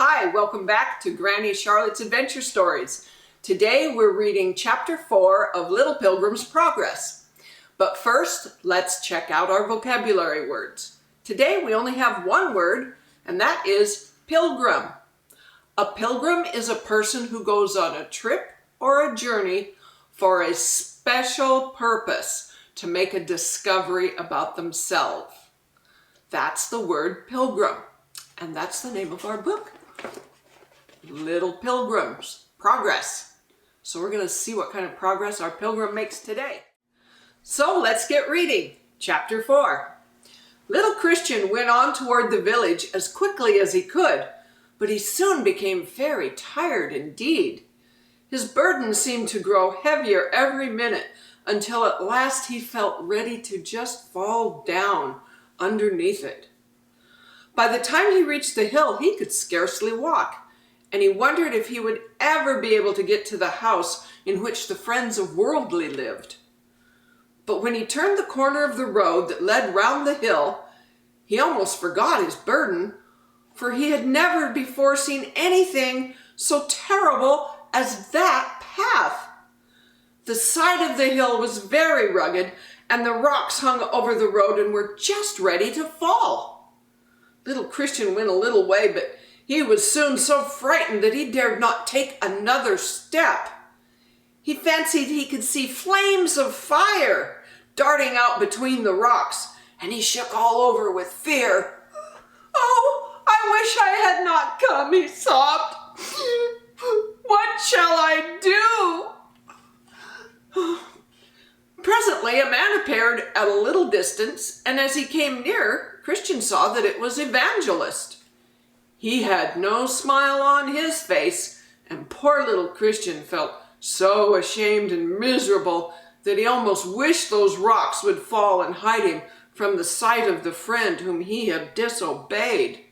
Hi, welcome back to Grannie Charlotte's Adventure Stories. Today we're reading Chapter 4 of Little Pilgrim's Progress. But first, let's check out our vocabulary words. Today we only have one word, and that is pilgrim. A pilgrim is a person who goes on a trip or a journey for a special purpose to make a discovery about themselves. That's the word pilgrim, and that's the name of our book, Little Pilgrim's Progress. So we're going to see what kind of progress our pilgrim makes today. So let's get reading. Chapter 4. Little Christian went on toward the village as quickly as he could, but he soon became very tired indeed. His burden seemed to grow heavier every minute until at last he felt ready to just fall down underneath it. By the time he reached the hill, he could scarcely walk, and he wondered if he would ever be able to get to the house in which the friends of Worldly lived. But when he turned the corner of the road that led round the hill, he almost forgot his burden, for he had never before seen anything so terrible as that path. The side of the hill was very rugged, and the rocks hung over the road and were just ready to fall. Little Christian went a little way, but he was soon so frightened that he dared not take another step. He fancied he could see flames of fire darting out between the rocks, and he shook all over with fear. "Oh, I wish I had not come," he sobbed. "What shall I do?" Presently a man appeared at a little distance, and as he came near, Christian saw that it was Evangelist. He had no smile on his face, and poor little Christian felt so ashamed and miserable that he almost wished those rocks would fall and hide him from the sight of the friend whom he had disobeyed.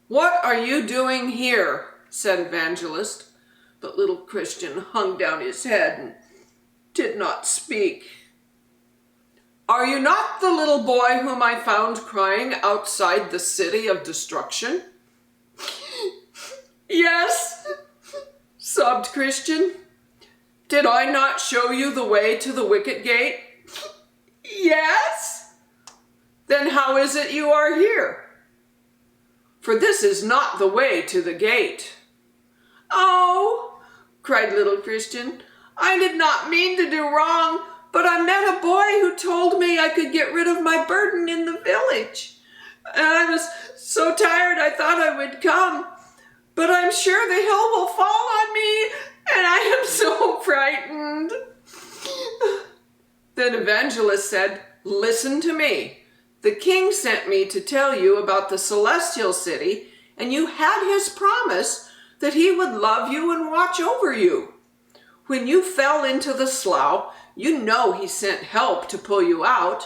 "What are you doing here?" said Evangelist, but little Christian hung down his head and did not speak. "Are you not the little boy whom I found crying outside the city of destruction?" "Yes," sobbed Christian. "Did I not show you the way to the Wicket-gate?" "Yes." "Then how is it you are here? For this is not the way to the gate." "Oh," cried little Christian, "I did not mean to do wrong, but I met a boy who told me I could get rid of my burden in the village. And I was so tired I thought I would come, but I'm sure the hill will fall on me, and I am so frightened." Then Evangelist said, "Listen to me. The king sent me to tell you about the celestial city, and you had his promise that he would love you and watch over you. When you fell into the slough, you know he sent help to pull you out,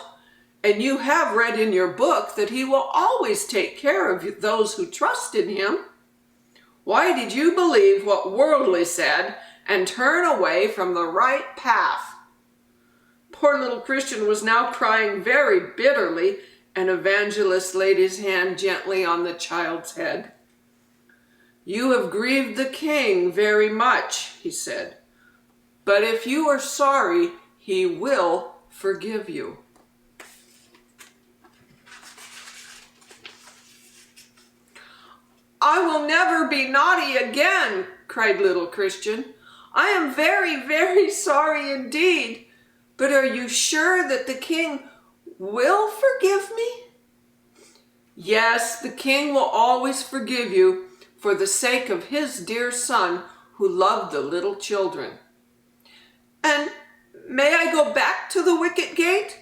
and you have read in your book that he will always take care of those who trust in him. Why did you believe what Worldly said and turn away from the right path?" Poor little Christian was now crying very bitterly, and Evangelist laid his hand gently on the child's head. "You have grieved the king very much," he said. "But if you are sorry, he will forgive you." "I will never be naughty again," cried little Christian. "I am very, very sorry indeed. But are you sure that the king will forgive me?" "Yes, the king will always forgive you for the sake of his dear son who loved the little children." "And may I go back to the Wicket-gate,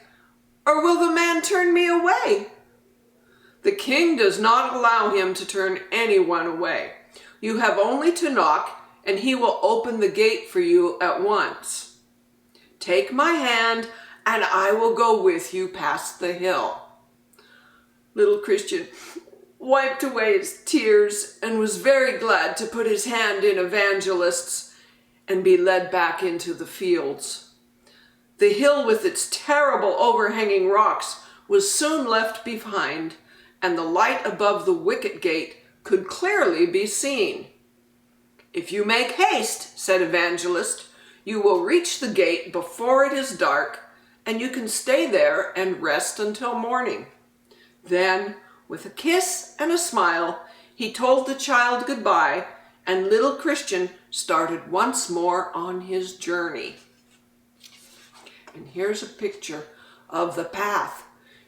or will the man turn me away?" "The king does not allow him to turn anyone away. You have only to knock, and he will open the gate for you at once. Take my hand, and I will go with you past the hill." Little Christian wiped away his tears and was very glad to put his hand in Evangelist's and be led back into the fields. The hill with its terrible overhanging rocks was soon left behind, and the light above the Wicket-gate could clearly be seen. "If you make haste," said Evangelist, "you will reach the gate before it is dark, and you can stay there and rest until morning." Then, with a kiss and a smile, he told the child goodbye, and little Christian started once more on his journey. And here's a picture of the path.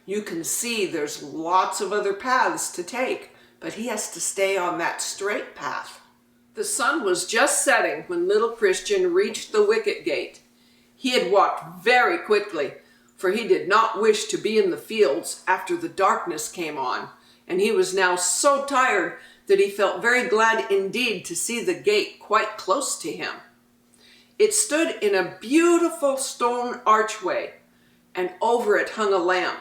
You can see there's lots of other paths to take, but he has to stay on that straight path. The sun was just setting when little Christian reached the Wicket-gate. He had walked very quickly, for he did not wish to be in the fields after the darkness came on, and he was now so tired that he felt very glad indeed to see the gate quite close to him. It stood in a beautiful stone archway, and over it hung a lamp,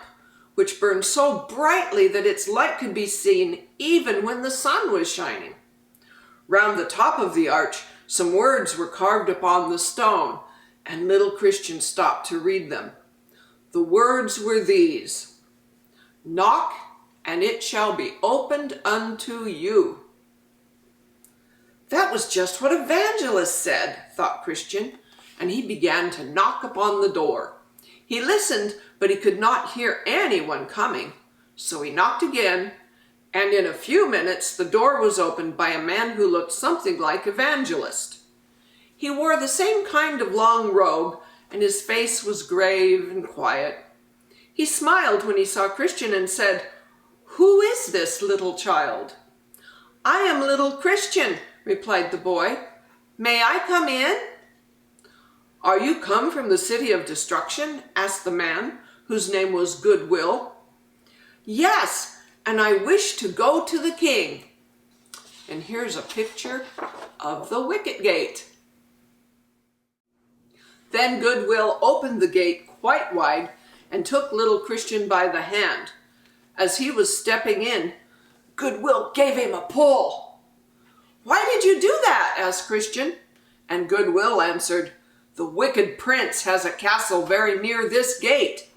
which burned so brightly that its light could be seen even when the sun was shining. Round the top of the arch, some words were carved upon the stone, and little Christian stopped to read them. The words were these: "Knock, and it shall be opened unto you." That was just what Evangelist said, thought Christian, and he began to knock upon the door. He listened, but he could not hear anyone coming, so he knocked again, and in a few minutes the door was opened by a man who looked something like Evangelist. He wore the same kind of long robe, and his face was grave and quiet. He smiled when he saw Christian and said, "Who is this little child?" "I am little Christian," replied the boy. "May I come in?" "Are you come from the city of destruction?" asked the man, whose name was Goodwill. "Yes, and I wish to go to the king." And here's a picture of the Wicket-gate. Then Goodwill opened the gate quite wide and took little Christian by the hand. As he was stepping in, Goodwill gave him a pull. "Why did you do that?" asked Christian. And Goodwill answered, "The wicked prince has a castle very near this gate,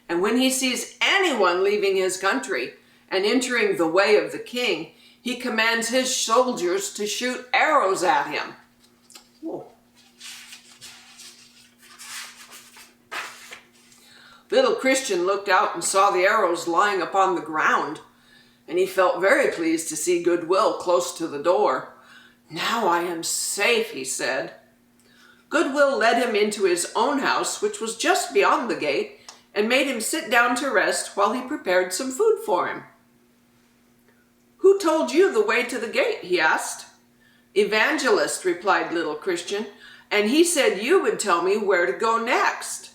and when he sees anyone leaving his country and entering the way of the king, he commands his soldiers to shoot arrows at him." Whoa. Little Christian looked out and saw the arrows lying upon the ground, and he felt very pleased to see Goodwill close to the door. "Now I am safe," he said. Goodwill led him into his own house, which was just beyond the gate, and made him sit down to rest while he prepared some food for him. "Who told you the way to the gate?" he asked. "Evangelist," replied little Christian, "and he said you would tell me where to go next."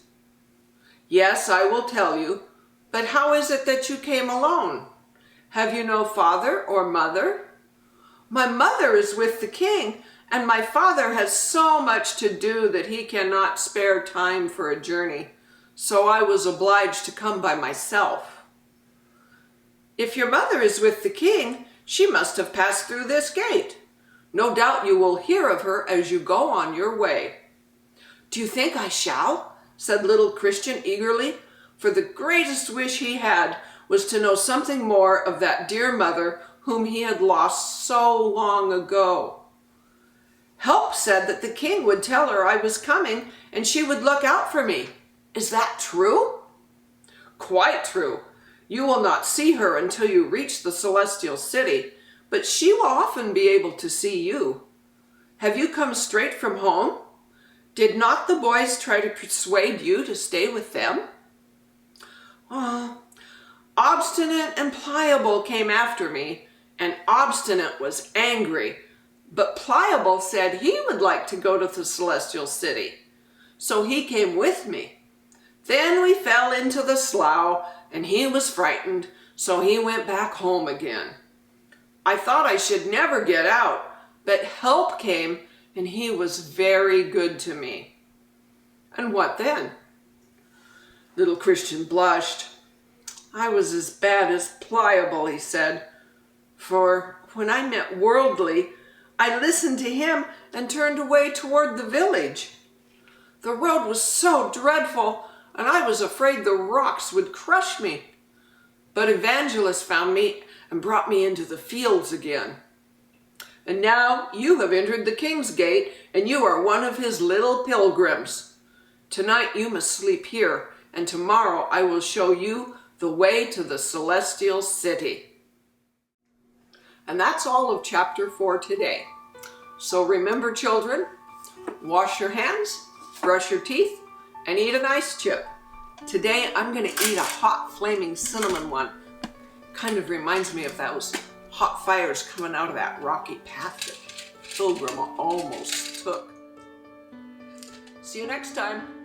"Yes, I will tell you, but how is it that you came alone? Have you no father or mother?" "My mother is with the king, and my father has so much to do that he cannot spare time for a journey, so I was obliged to come by myself." "If your mother is with the king, she must have passed through this gate. No doubt you will hear of her as you go on your way." "Do you think I shall?" said little Christian eagerly, for the greatest wish he had was to know something more of that dear mother whom he had lost so long ago. "Help said that the king would tell her I was coming and she would look out for me. Is that true?" "Quite true. You will not see her until you reach the celestial city, but she will often be able to see you. Have you come straight from home? Did not the boys try to persuade you to stay with them?" "Oh, Obstinate and Pliable came after me, and Obstinate was angry, but Pliable said he would like to go to the celestial city, so he came with me. Then we fell into the slough, and he was frightened, so he went back home again. I thought I should never get out, but help came, and he was very good to me." "And what then?" Little Christian blushed. "I was as bad as Pliable," he said, "for when I met Worldly, I listened to him and turned away toward the village. The road was so dreadful, and I was afraid the rocks would crush me. But Evangelist found me and brought me into the fields again. And now you have entered the King's gate, and you are one of his little pilgrims. Tonight you must sleep here, and tomorrow I will show you the way to the celestial city. And that's all of chapter 4 today. So remember, children, wash your hands, brush your teeth, and eat an ice chip. Today I'm going to eat a hot flaming cinnamon one. Kind of reminds me of those hot fires coming out of that rocky path that Pilgrim almost took. See you next time.